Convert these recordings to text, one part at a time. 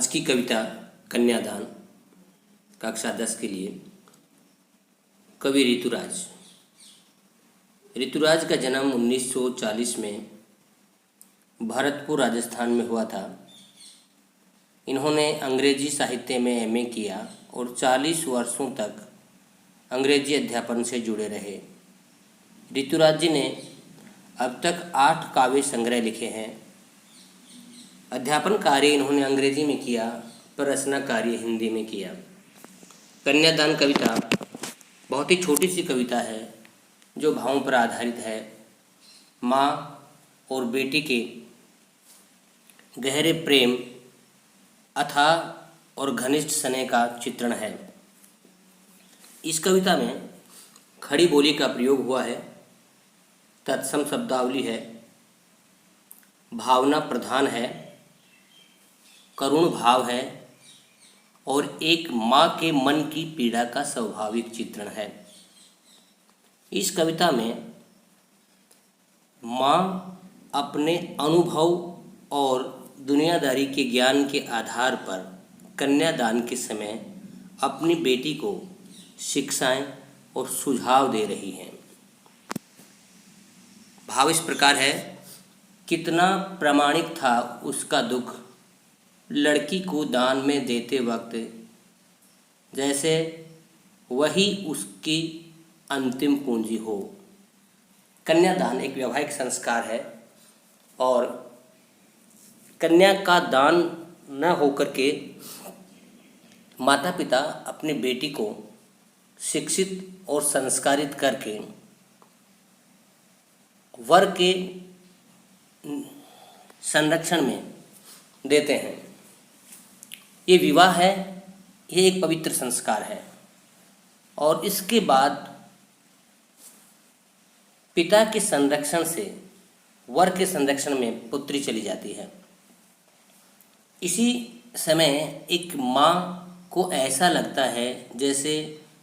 आज की कविता कन्यादान कक्षा 10 के लिए। कवि ऋतुराज। ऋतुराज का जन्म 1940 में भरतपुर राजस्थान में हुआ था। इन्होंने अंग्रेजी साहित्य में एमए किया और 40 वर्षों तक अंग्रेजी अध्यापन से जुड़े रहे। ऋतुराज जी ने अब तक 8 काव्य संग्रह लिखे हैं। अध्यापन कार्य इन्होंने अंग्रेजी में किया पर रचना कार्य हिंदी में किया। कन्यादान कविता बहुत ही छोटी सी कविता है जो भावों पर आधारित है। माँ और बेटी के गहरे प्रेम, अथाह और घनिष्ठ स्नेह का चित्रण है। इस कविता में खड़ी बोली का प्रयोग हुआ है, तत्सम शब्दावली है, भावना प्रधान है, करुण भाव है और एक माँ के मन की पीड़ा का स्वाभाविक चित्रण है। इस कविता में माँ अपने अनुभव और दुनियादारी के ज्ञान के आधार पर कन्यादान के समय अपनी बेटी को शिक्षाएं और सुझाव दे रही हैं। भाव इस प्रकार है, कितना प्रामाणिक था उसका दुख लड़की को दान में देते वक्त, जैसे वही उसकी अंतिम पूंजी हो। कन्यादान एक वैवाहिक संस्कार है और कन्या का दान न होकर के माता पिता अपनी बेटी को शिक्षित और संस्कारित करके वर के संरक्षण में देते हैं। ये विवाह है, ये एक पवित्र संस्कार है और इसके बाद पिता के संरक्षण से वर के संरक्षण में पुत्री चली जाती है। इसी समय एक माँ को ऐसा लगता है जैसे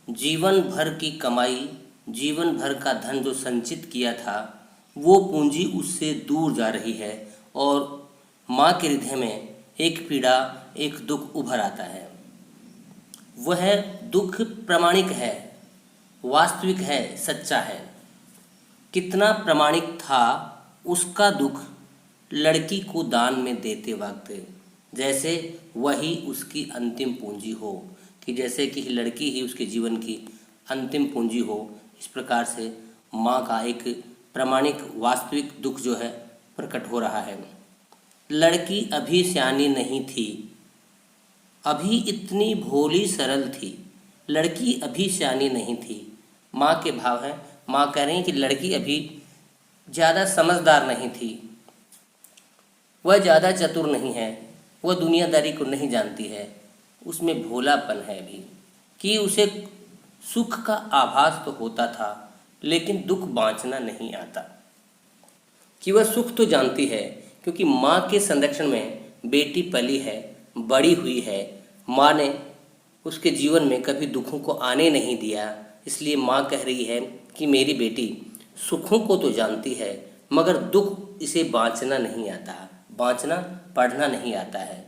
जीवन भर की कमाई, जीवन भर का धन जो संचित किया था वो पूंजी उससे दूर जा रही है और माँ के हृदय में एक पीड़ा, एक दुख उभर आता है। वह दुख प्रामाणिक है, वास्तविक है, सच्चा है। कितना प्रामाणिक था उसका दुख लड़की को दान में देते वक्त, जैसे वही उसकी अंतिम पूंजी हो, कि जैसे कि लड़की ही उसके जीवन की अंतिम पूंजी हो। इस प्रकार से माँ का एक प्रामाणिक वास्तविक दुख जो है प्रकट हो रहा है। लड़की अभी सयानी नहीं थी, अभी इतनी भोली सरल थी। लड़की अभी सयानी नहीं थी। माँ के भाव हैं, माँ कह रही हैं कि लड़की अभी ज़्यादा समझदार नहीं थी, वह ज़्यादा चतुर नहीं है, वह दुनियादारी को नहीं जानती है। उसमें भोलापन है अभी, कि उसे सुख का आभास तो होता था लेकिन दुख बाँचना नहीं आता। कि वह सुख तो जानती है क्योंकि माँ के संरक्षण में बेटी पली है, बड़ी हुई है। माँ ने उसके जीवन में कभी दुखों को आने नहीं दिया। इसलिए माँ कह रही है कि मेरी बेटी सुखों को तो जानती है मगर दुख इसे बाँचना नहीं आता, बाँचना पढ़ना नहीं आता है।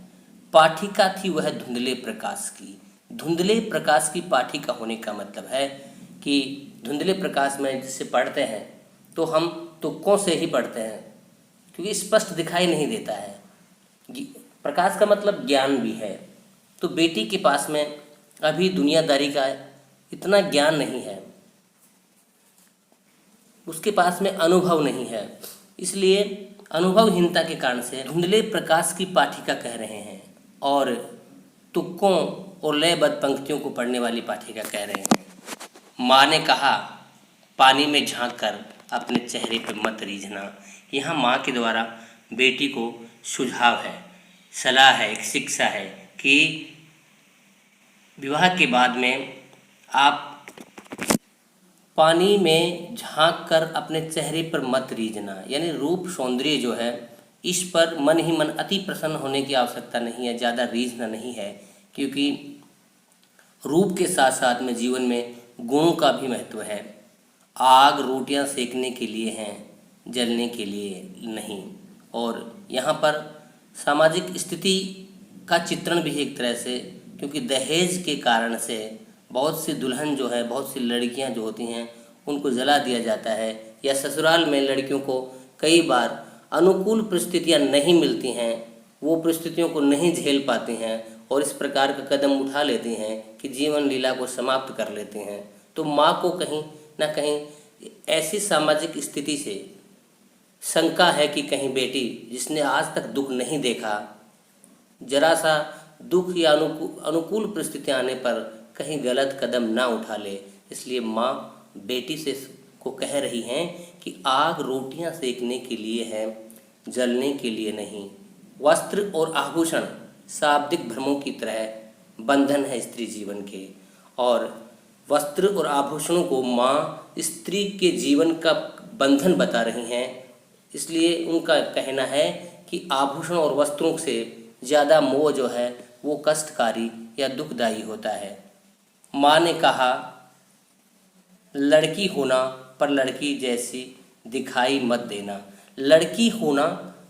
पाठिका थी वह धुंधले प्रकाश की। धुंधले प्रकाश की पाठिका होने का मतलब है कि धुंधले प्रकाश में जिसे पढ़ते हैं तो हम तुक्कों से ही पढ़ते हैं क्योंकि स्पष्ट दिखाई नहीं देता है। प्रकाश का मतलब ज्ञान भी है। तो बेटी के पास में अभी दुनियादारी का इतना ज्ञान नहीं है, उसके पास में अनुभव नहीं है। इसलिए अनुभवहीनता के कारण से धुंधले प्रकाश की पाठिका कह रहे हैं और तुक्कों और लयबद्ध पंक्तियों को पढ़ने वाली पाठिका कह रहे हैं। माँ ने कहा पानी में झांक कर अपने चेहरे पर मत रीझना। यहाँ माँ के द्वारा बेटी को सुझाव है, सलाह है, एक शिक्षा है कि विवाह के बाद में आप पानी में झांक कर अपने चेहरे पर मत रीझना। यानी रूप सौंदर्य जो है इस पर मन ही मन अति प्रसन्न होने की आवश्यकता नहीं है, ज़्यादा रीझना नहीं है, क्योंकि रूप के साथ साथ में जीवन में गुणों का भी महत्व है। आग रोटियां सेकने के लिए हैं, जलने के लिए नहीं। और यहाँ पर सामाजिक स्थिति का चित्रण भी एक तरह से, क्योंकि दहेज के कारण से बहुत सी दुल्हन जो है, बहुत सी लड़कियां जो होती हैं उनको जला दिया जाता है, या ससुराल में लड़कियों को कई बार अनुकूल परिस्थितियां नहीं मिलती हैं, वो परिस्थितियों को नहीं झेल पाती हैं और इस प्रकार का कदम उठा लेती हैं कि जीवन लीला को समाप्त कर लेती हैं। तो माँ को कहीं ना कहीं ऐसी सामाजिक स्थिति से शंका है कि कहीं बेटी जिसने आज तक दुख नहीं देखा, जरा सा दुख या अनुकूल परिस्थितियाँ आने पर कहीं गलत कदम ना उठा ले। इसलिए माँ बेटी से को कह रही हैं कि आग रोटियां सेकने के लिए है, जलने के लिए नहीं। वस्त्र और आभूषण शाब्दिक भ्रमों की तरह बंधन है स्त्री जीवन के, और वस्त्र और आभूषणों को माँ स्त्री के जीवन का बंधन बता रही हैं। इसलिए उनका कहना है कि आभूषण और वस्त्रों से ज़्यादा मोह जो है वो कष्टकारी या दुखदायी होता है। माँ ने कहा, लड़की होना पर लड़की जैसी दिखाई मत देना। लड़की होना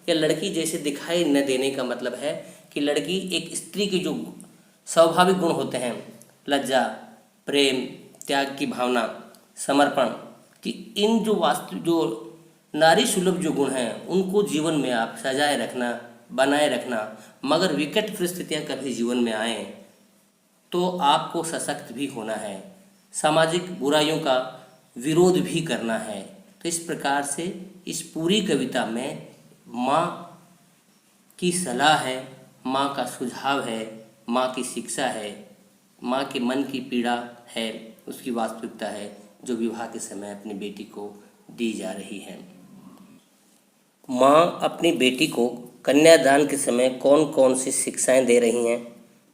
या लड़की जैसे दिखाई न देने का मतलब है कि लड़की एक स्त्री के जो स्वाभाविक गुण होते हैं, लज्जा, प्रेम, त्याग की भावना, समर्पण, कि इन जो नारी सुलभ जो गुण हैं उनको जीवन में आप सजाए रखना, बनाए रखना। मगर विकट परिस्थितियाँ कभी जीवन में आएँ तो आपको सशक्त भी होना है, सामाजिक बुराइयों का विरोध भी करना है। तो इस प्रकार से इस पूरी कविता में माँ की सलाह है, माँ का सुझाव है, माँ की शिक्षा है, माँ के मन की पीड़ा है, उसकी वास्तविकता है जो विवाह के समय अपनी बेटी को दी जा रही है। माँ अपनी बेटी को कन्यादान के समय कौन कौन सी शिक्षाएं दे रही हैं,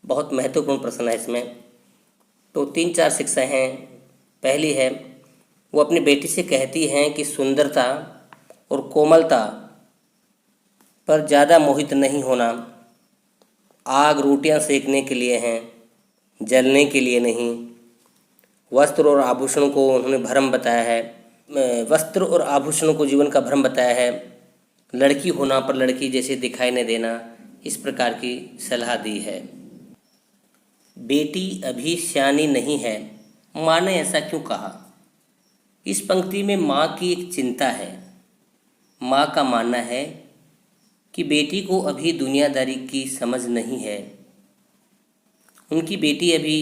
बहुत महत्वपूर्ण प्रश्न है इसमें। तो 3-4 शिक्षाएं हैं। पहली है, वो अपनी बेटी से कहती हैं कि सुंदरता और कोमलता पर ज़्यादा मोहित नहीं होना, आग रोटियां सेकने के लिए हैं, जलने के लिए नहीं। वस्त्र और आभूषणों को उन्होंने भ्रम बताया है, वस्त्र और आभूषणों को जीवन का भ्रम बताया है। लड़की होना पर लड़की जैसे दिखाई न देना, इस प्रकार की सलाह दी है। बेटी अभी सयानी नहीं है, माँ ने ऐसा क्यों कहा? इस पंक्ति में माँ की एक चिंता है। माँ का मानना है कि बेटी को अभी दुनियादारी की समझ नहीं है, उनकी बेटी अभी